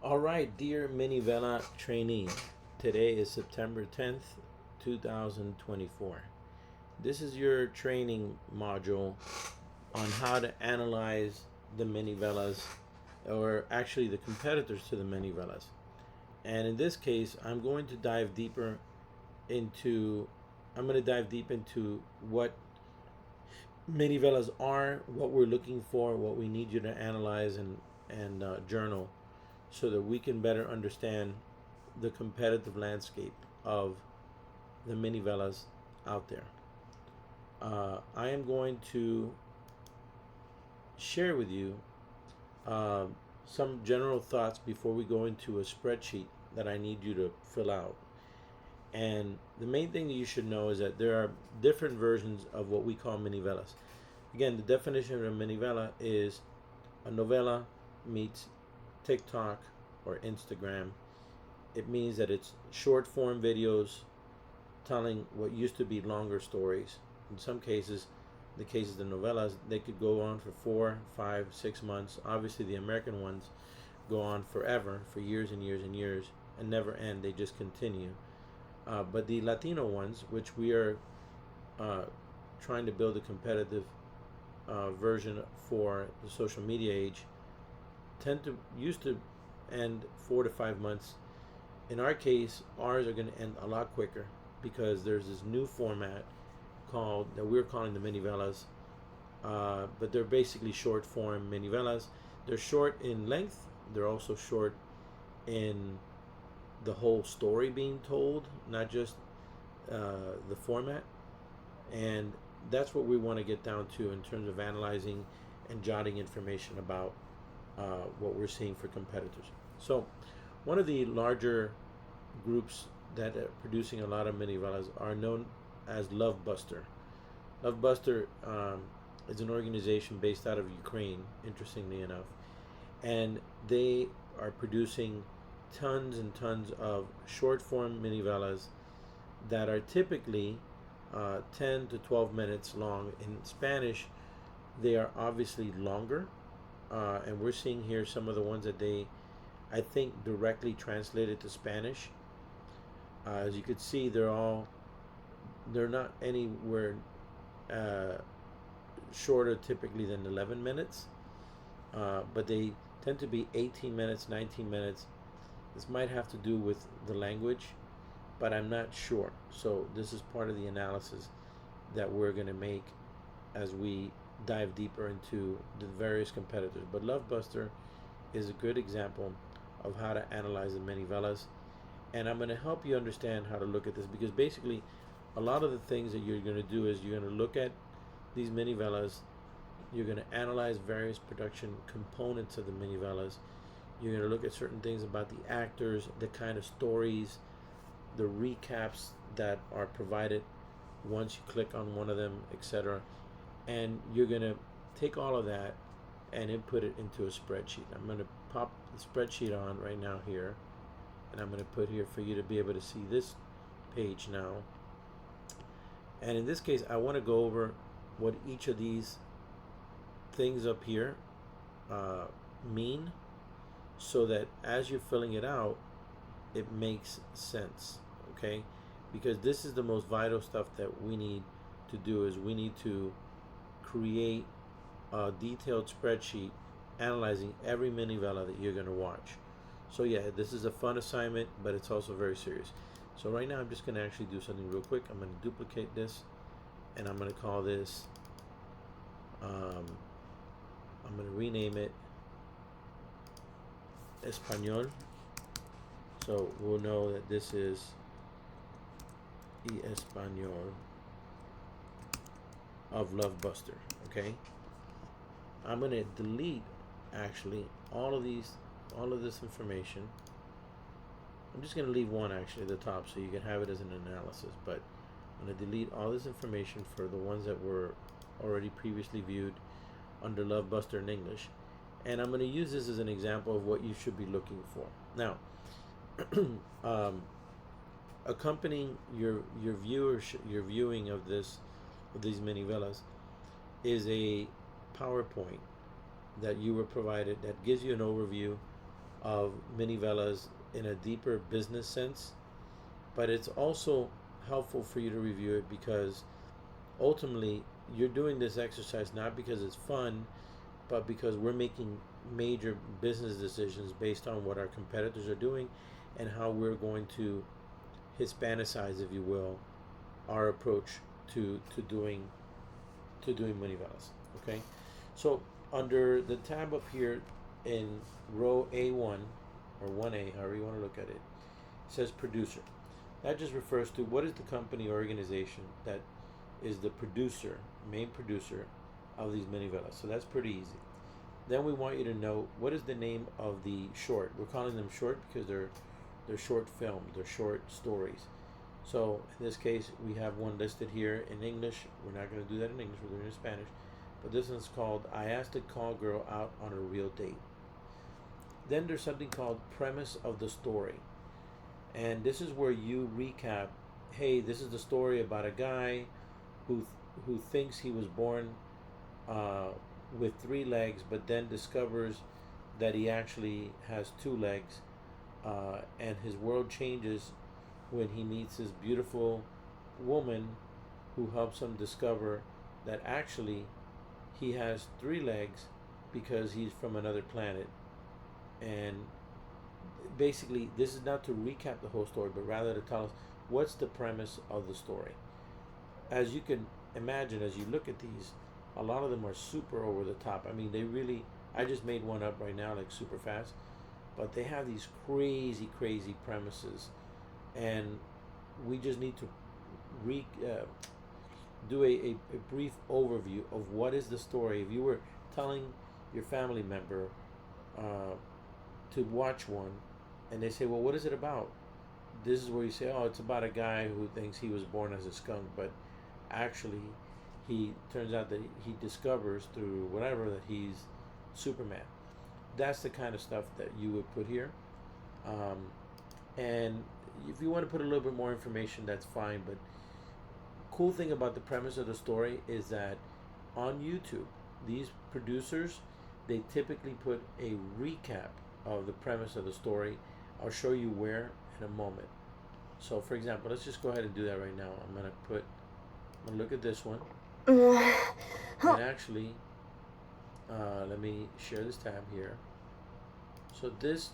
All right, dear Minivela trainee, today is September 10th, 2024. This is your training module on how to analyze the Minivelas, or actually the competitors to the Minivelas. And in this case, into I'm going to dive deep into what Minivelas are, what we're looking for, what we need you to analyze and journal so that we can better understand the competitive landscape of the Minivelas out there. I am going to share with you uh, some general thoughts before we go into a spreadsheet that I need you to fill out. And the main thing that you should know is that there are different versions of what we call Minivelas. Again, the definition of a Minivela is a novella meets TikTok or Instagram. It means that it's short form videos telling what used to be longer stories. In some cases, the cases of novellas, they could go on for 4, 5, 6 months. Obviously, the American ones go on forever, for years and years and years, and never end. They just continue. But the Latino ones, which we are trying to build a competitive version for the social media age, used to end 4 to 5 months. In our case, ours are going to end a lot quicker because there's this new format that we're calling the Minivelas, but they're basically short form Minivelas. They're short in length. They're also short in the whole story being told, not just the format. And that's what we want to get down to in terms of analyzing and jotting information about what we're seeing for competitors. So, one of the larger groups that are producing a lot of Minivelas are known as Lovebuster. Lovebuster is an organization based out of Ukraine, interestingly enough, and they are producing tons and tons of short form Minivelas that are typically 10 to 12 minutes long. In Spanish, they are obviously longer, and we're seeing here some of the ones that they, I think, directly translated to Spanish. As you could see, they're not anywhere shorter typically than 11 minutes, but they tend to be 18 minutes, 19 minutes. This might have to do with the language, but I'm not sure. So this is part of the analysis that we're going to make as we dive deeper into the various competitors. But Lovebuster is a good example of how to analyze the Minivelas, and I'm going to help you understand how to look at this, because basically a lot of the things that you're going to do is you're going to look at these Minivelas, you're going to analyze various production components of the Minivelas, you're going to look at certain things about the actors, the kind of stories, the recaps that are provided once you click on one of them, etc. And you're going to take all of that and input it into a spreadsheet. I'm going to pop the spreadsheet on right now here, and I'm going to put here for you to be able to see this page now. And in this case, I want to go over what each of these things up here mean, so that as you're filling it out, it makes sense, okay? Because this is the most vital stuff that we need to do, is we need to create a detailed spreadsheet analyzing every Minivela that you're going to watch. So yeah, this is a fun assignment, but it's also very serious. So right now I'm just going to actually do something real quick. I'm going to duplicate this, and I'm going to call this, I'm going to rename it Español, so we'll know that this is Español of Lovebuster. Okay, I'm going to delete actually all of this information. I'm just going to leave one actually at the top so you can have it as an analysis, but I'm going to delete all this information for the ones that were already previously viewed under Lovebuster in English, and I'm going to use this as an example of what you should be looking for. Now, accompanying your viewing of these Minivelas is a PowerPoint that you were provided that gives you an overview of Minivelas in a deeper business sense, but it's also helpful for you to review it because ultimately you're doing this exercise not because it's fun, but because we're making major business decisions based on what our competitors are doing and how we're going to Hispanicize, if you will, our approach to doing Minivelas. Okay, so under the tab up here in row A1 or 1A, however you want to look at it, it says producer. That just refers to what is the company or organization that is the producer, main producer of these Minivelas. So that's pretty easy. Then we want you to know what is the name of the short. We're calling them short because they're short films, they're short stories. So in this case, we have one listed here in English. We're not going to do that in English, we're doing it in Spanish. But this one's called I Asked a Call Girl Out on a Real Date. Then there's something called premise of the story. And this is where you recap, hey, this is the story about a guy who thinks he was born with 3 legs, but then discovers that he actually has 2 legs, and his world changes when he meets this beautiful woman who helps him discover that actually he has 3 legs because he's from another planet. And basically, this is not to recap the whole story, but rather to tell us what's the premise of the story. As you can imagine, as you look at these, a lot of them are super over the top. I mean, they really, I just made one up right now, like super fast, but they have these crazy, crazy premises. And we just need to do a brief overview of what is the story. If you were telling your family member to watch one, and they say, well, what is it about? This is where you say, oh, it's about a guy who thinks he was born as a skunk, but actually he turns out that he discovers through whatever that he's Superman. That's the kind of stuff that you would put here. And if you want to put a little bit more information, that's fine. But cool thing about the premise of the story is that on YouTube, these producers, they typically put a recap of the premise of the story. I'll show you where in a moment. So for example, let's just go ahead and do that right now. I'm gonna look at this one. And actually, let me share this tab here. So this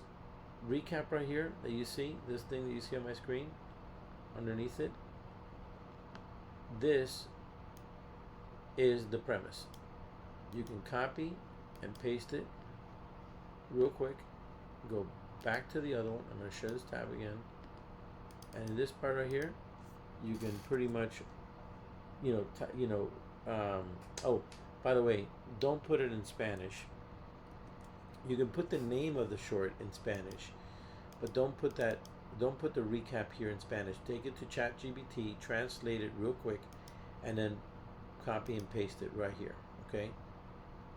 recap right here that you see, this thing that you see on my screen, underneath it, this is the premise. You can copy and paste it real quick. Go back to the other one. I'm going to share this tab again. And in this part right here, you can pretty much, oh, by the way, don't put it in Spanish. You can put the name of the short in Spanish, but don't put the recap here in Spanish. Take it to ChatGPT, translate it real quick, and then copy and paste it right here. Okay?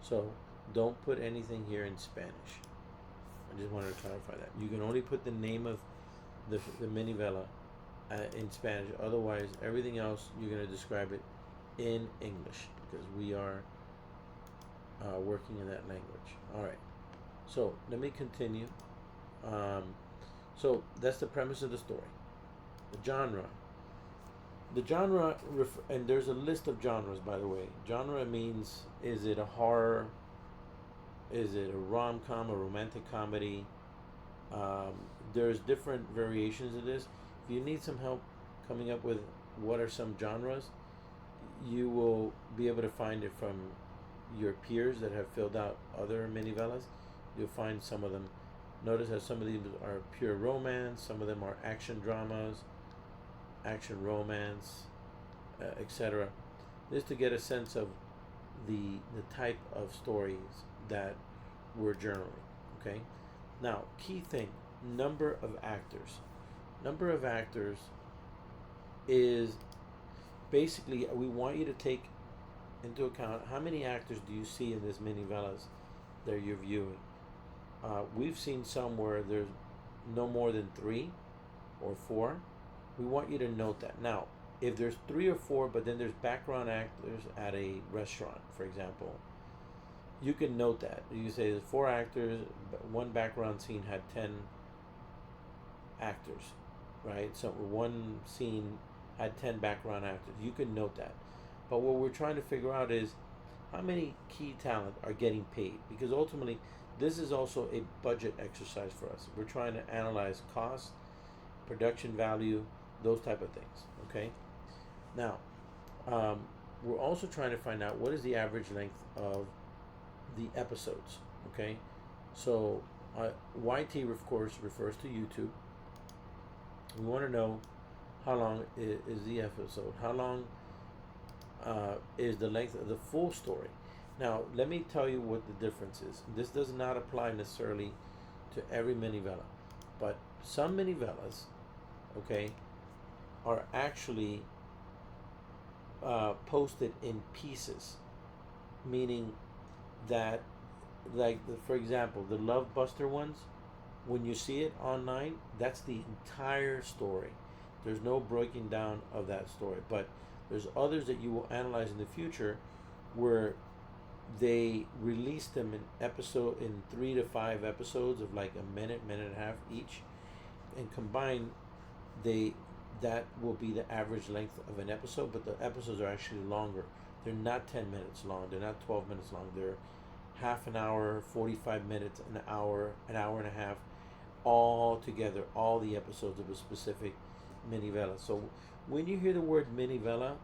So don't put anything here in Spanish. I just wanted to clarify that. You can only put the name of the Minivela in Spanish. Otherwise, everything else you're going to describe it in English because we are working in that language. All right. So let me continue. So that's the premise of the story. The genre. The genre, and there's a list of genres, by the way. Genre means, is it a horror? Is it a rom-com, a romantic comedy? There's different variations of this. If you need some help coming up with what are some genres, you will be able to find it from your peers that have filled out other Minivelas. You'll find some of them. Notice that some of these are pure romance, some of them are action dramas, action romance, etc. Just to get a sense of the type of stories that we're journaling. Okay. Now, key thing: number of actors. Number of actors is basically we want you to take into account how many actors do you see in this Minivelas that you're viewing. We've seen some where there's no more than 3 or 4. We want you to note that. Now, if there's 3 or 4, but then there's background actors at a restaurant, for example, you can note that. You say there's 4 actors, one background scene had 10 actors, right? So one scene had 10 background actors. You can note that. But what we're trying to figure out is how many key talent are getting paid, because ultimately this is also a budget exercise for us. We're trying to analyze cost, production value, those type of things. Okay. Now, we're also trying to find out what is the average length of the episodes. Okay. So YT of course refers to YouTube. We want to know how long is the episode, how long is the length of the full story. Now, let me tell you what the difference is. This does not apply necessarily to every minivela, but some minivelas, okay, are actually posted in pieces, meaning that, like, for example, the Love Buster ones, when you see it online, that's the entire story. There's no breaking down of that story. But there's others that you will analyze in the future where they release them in 3 to 5 episodes of like a minute, minute and a half each, and combined, they that will be the average length of an episode. But the episodes are actually longer. They're not 10 minutes long. They're not 12 minutes long. They're half an hour, 45 minutes, an hour and a half, all together, all the episodes of a specific minivela. So when you hear the word minivela,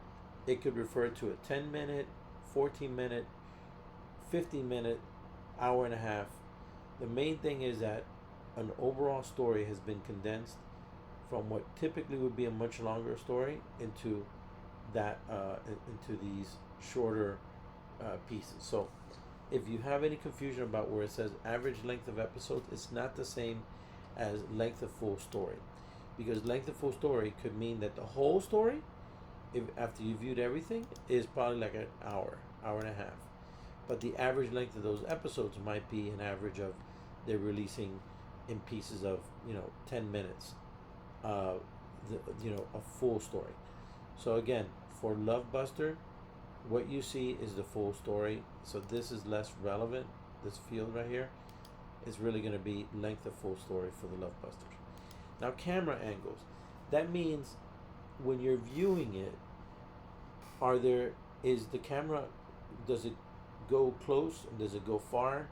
it could refer to a 10-minute, 14-minute, 50-minute, hour and a half. The main thing is that an overall story has been condensed from what typically would be a much longer story into into these shorter pieces. So if you have any confusion about where it says average length of episodes, it's not the same as length of full story, because length of full story could mean that the whole story, if after you viewed everything, is probably like an hour, hour and a half. But the average length of those episodes might be an average of they're releasing in pieces of 10 minutes, a full story. So again, for Love Buster, what you see is the full story. So this is less relevant. This field right here is really going to be length of full story for the Love Busters. Now, camera angles. That means when you're viewing it, is the camera, does it go close? Does it go far?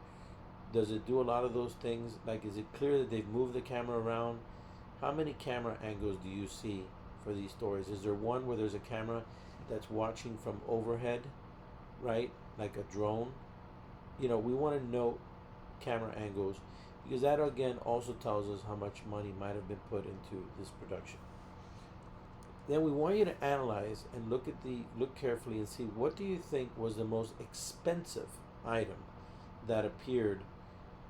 Does it do a lot of those things? Like, is it clear that they've moved the camera around? How many camera angles do you see for these stories? Is there one where there's a camera that's watching from overhead, right? Like a drone? We want to note camera angles, because that again also tells us how much money might have been put into this production. Then we want you to analyze and look carefully and see, what do you think was the most expensive item that appeared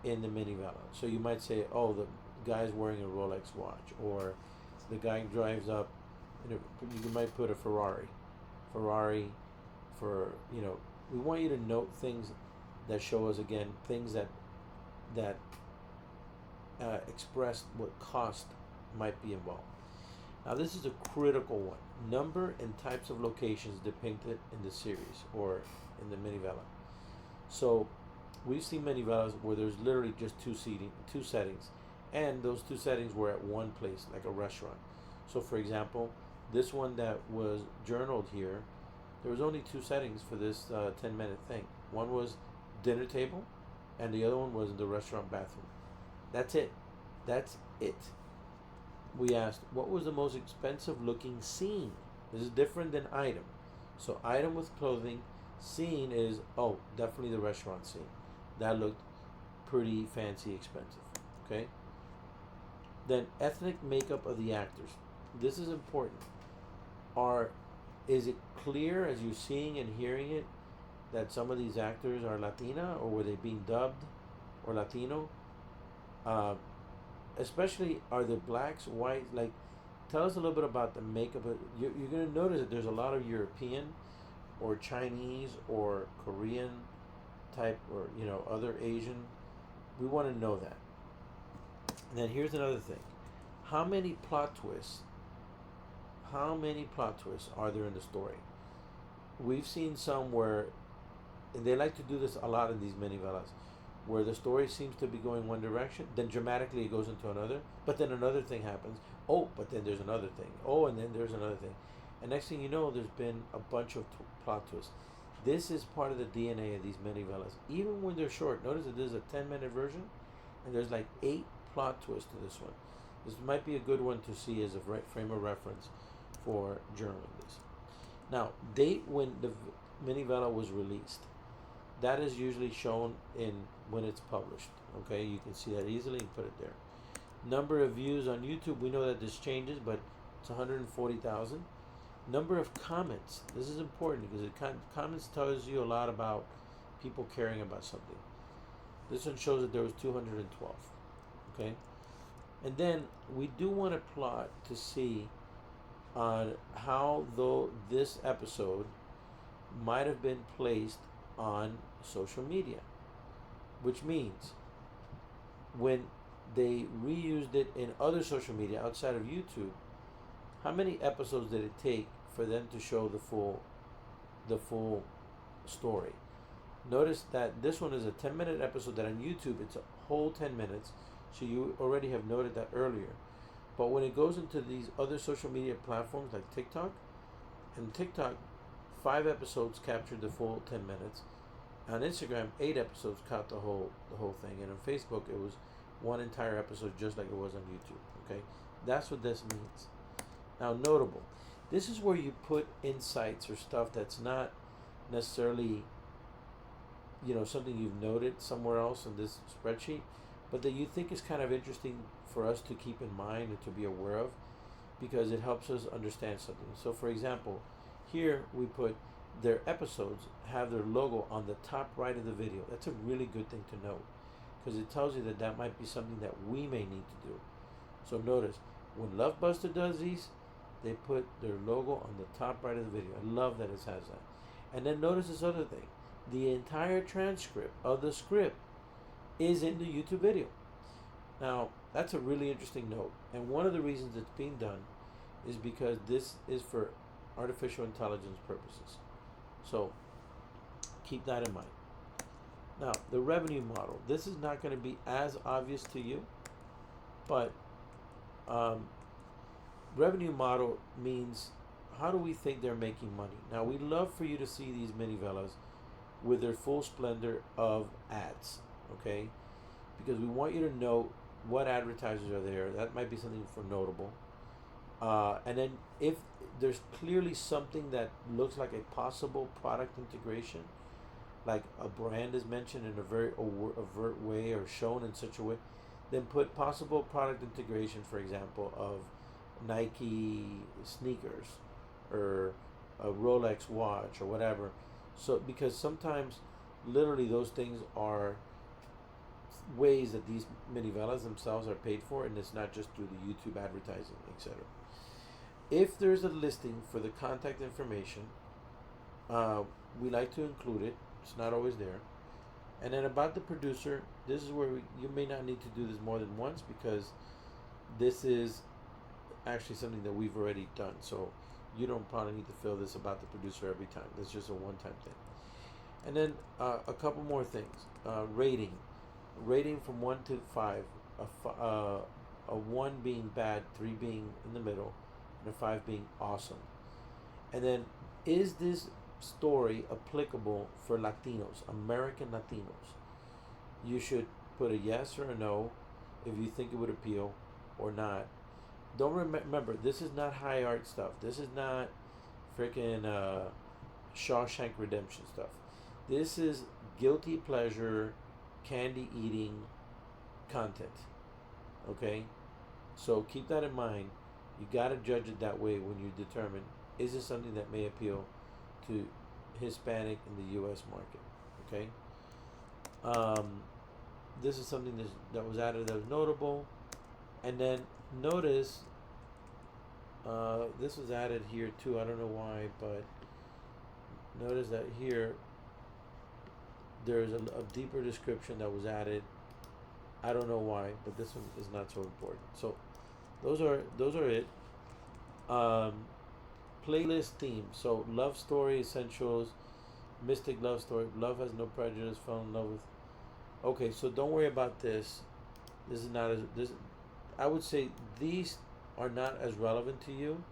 in the minivela. So you might say, oh, the guy's wearing a Rolex watch, or the guy drives up, you might put a Ferrari for, we want you to note things that show us, again, things that express what cost might be involved. Now, this is a critical one. Number and types of locations depicted in the series or in the minivela. So we've seen minivelas where there's literally just two settings, and those two settings were at one place, like a restaurant. So for example, this one that was journaled here, there was only two settings for this 10-minute thing. One was dinner table, and the other one was the restaurant bathroom. That's it. We asked, what was the most expensive looking scene? This is different than item. So item with clothing, scene is, oh, definitely the restaurant scene. That looked pretty fancy, expensive. Okay? Then ethnic makeup of the actors. This is important. Is it clear as you're seeing and hearing it that some of these actors are Latina, or were they being dubbed or Latino? Especially, are the blacks, white? Like, tell us a little bit about the makeup. You're going to notice that there's a lot of European or Chinese or Korean type, or other Asian. We want to know that. And then here's another thing. How many plot twists are there in the story? We've seen some where and they like to do this a lot in these minivelas, where the story seems to be going one direction, then dramatically it goes into another, but then another thing happens. Oh, but then there's another thing. Oh, and then there's another thing. And next thing you know, there's been a bunch of plot twists. This is part of the DNA of these minivelas. Even when they're short, notice that there's a 10-minute version, and there's like 8 plot twists to this one. This might be a good one to see as a frame of reference for journaling this. Now, date when the minivela was released. That is usually shown in when it's published. Okay, you can see that easily and put it there. Number of views on YouTube, we know that this changes, but it's 140,000. Number of comments. This is important because comments tells you a lot about people caring about something. This one shows that there was 212. Okay, and then we do want to plot to see on how though this episode might have been placed on social media, which means when they reused it in other social media outside of YouTube, how many episodes did it take for them to show the full story? Notice that this one is a 10-minute episode that on YouTube it's a whole 10 minutes, so you already have noted that earlier. But when it goes into these other social media platforms like TikTok, and TikTok, 5 episodes captured the full 10 minutes. On Instagram, 8 episodes caught the whole thing, and on Facebook, it was one entire episode, just like it was on YouTube. Okay, that's what this means. Now, notable. This is where you put insights or stuff that's not necessarily, something you've noted somewhere else in this spreadsheet, but that you think is kind of interesting for us to keep in mind and to be aware of, because it helps us understand something. So, for example, here we put their episodes have their logo on the top right of the video. That's a really good thing to note, because it tells you that might be something that we may need to do. So notice, when Lovebuster does these, they put their logo on the top right of the video. I love that it has that. And then notice this other thing. The entire transcript of the script is in the YouTube video. Now, that's a really interesting note. And one of the reasons it's being done is because this is for artificial intelligence purposes. So, keep that in mind. Now, the revenue model. This is not going to be as obvious to you, but revenue model means how do we think they're making money? Now, we'd love for you to see these minivelas with their full splendor of ads, okay? Because we want you to know what advertisers are there. That might be something for notable. And then if there's clearly something that looks like a possible product integration, like a brand is mentioned in a very overt way or shown in such a way, then put possible product integration, for example, of Nike sneakers or a Rolex watch or whatever. So, because sometimes literally those things are ways that these minivelas themselves are paid for, and it's not just through the YouTube advertising, etc. If there's a listing for the contact information, we like to include it. It's not always there. And then about the producer, this is where you may not need to do this more than once, because this is actually something that we've already done. So you don't probably need to fill this about the producer every time. That's just a one-time thing. And then a couple more things. Rating. Rating from 1 to 5. A 1 being bad, 3 being in the middle, and a 5 being awesome. And then, is this story applicable for Latinos, American Latinos? You should put a yes or a no if you think it would appeal or not. Don't remember, this is not high art stuff. This is not freaking Shawshank Redemption stuff. This is guilty pleasure, candy eating content. Okay? So keep that in mind. You got to judge it that way when you determine, is it something that may appeal to Hispanic in the U.S. market? Okay? This is something that was added that was notable. And then notice, this was added here too. I don't know why, but notice that here there's a deeper description that was added. I don't know why, but this one is not so important. So those are it. Playlist theme. So love story essentials, Mystic love story. Love has no prejudice. Fell in love with. Okay, so don't worry about this. This is not as this. I would say these are not as relevant to you.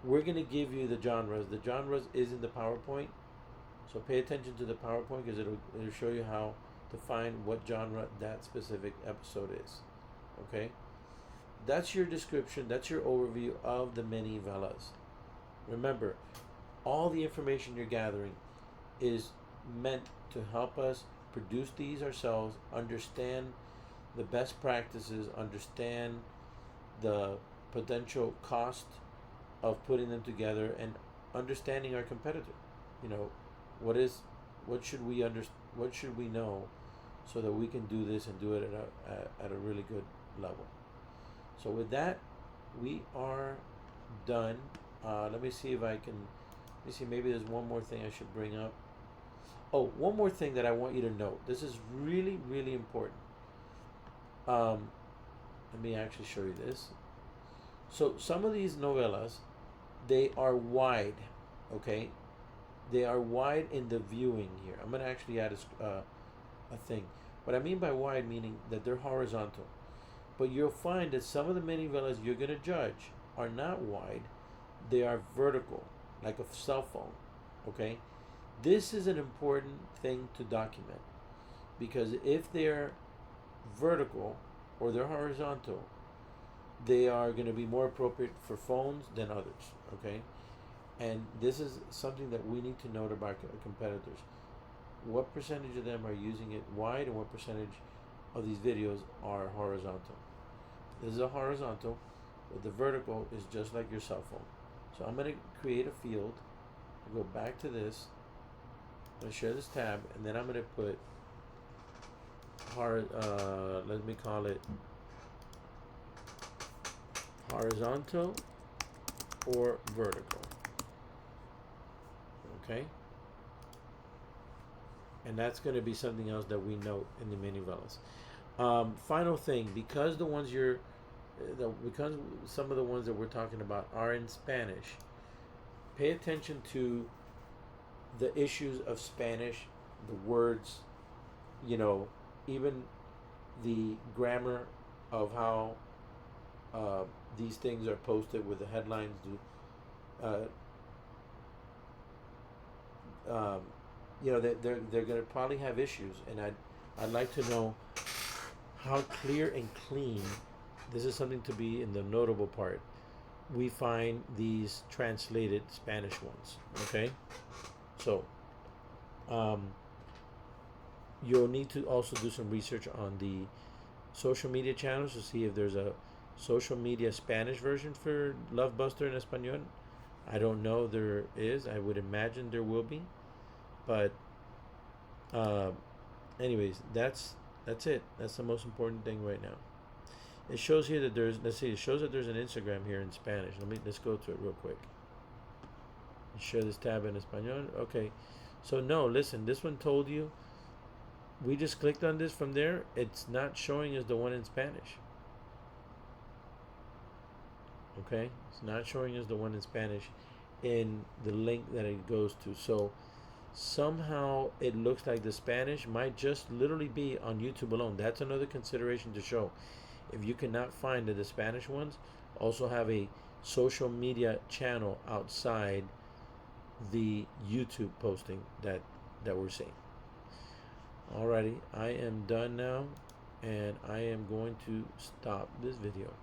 We're gonna give you the genres. The genres is in the PowerPoint, so pay attention to the PowerPoint because it'll show you how to find what genre that specific episode is. Okay, that's your description. That's your overview of the mini velas. Remember, all the information you're gathering is meant to help us produce these ourselves, understand the best practices, understand the potential cost of putting them together, and understanding our competitor. You know, what is, what should we what should we know, so that we can do this and do it at a really good level. So with that, we are done. Let me see if I can. Let me see. Maybe there's one more thing I should bring up. Oh, one more thing that I want you to note. This is really, really important. Let me actually show you this. So some of these novellas, they are wide, okay? They are wide in the viewing here. I'm gonna actually add a thing. What I mean by wide, meaning that they're horizontal. But you'll find that some of the mini villas you're gonna judge are not wide. They are vertical, like a cell phone, okay? This is an important thing to document, because if they're vertical or they're horizontal, they are going to be more appropriate for phones than others, okay? And this is something that we need to note about our competitors. What percentage of them are using it wide, and what percentage of these videos are horizontal? This is a horizontal, but the vertical is just like your cell phone. So I'm going to create a field. I'll go back to this. I'm going to share this tab, and then I'm going to put let me call it horizontal or vertical. Okay? And that's going to be something else that we note in the mini velas. Final thing, because because some of the ones that we're talking about are in Spanish, pay attention to the issues of Spanish, the words, even the grammar of how these things are posted with the headlines. They're going to probably have issues, and I'd like to know how clear and clean. This is something to be in the notable part. We find these translated Spanish ones. Okay, so you'll need to also do some research on the social media channels to see if there's a social media Spanish version for Love Buster in Espanol. I don't know if there is. I would imagine there will be. But anyways, that's it. That's the most important thing right now. It shows here that it shows that there's an Instagram here in Spanish. Let's go to it real quick. Share this tab in Espanol. Okay. So no, listen, this one told you, we just clicked on this from there. It's not showing us the one in Spanish. Okay? It's not showing us the one in Spanish in the link that it goes to. So somehow it looks like the Spanish might just literally be on YouTube alone. That's another consideration to show. If you cannot find the Spanish ones, also have a social media channel outside the YouTube posting that we're seeing. Alrighty, I am done now, and I am going to stop this video.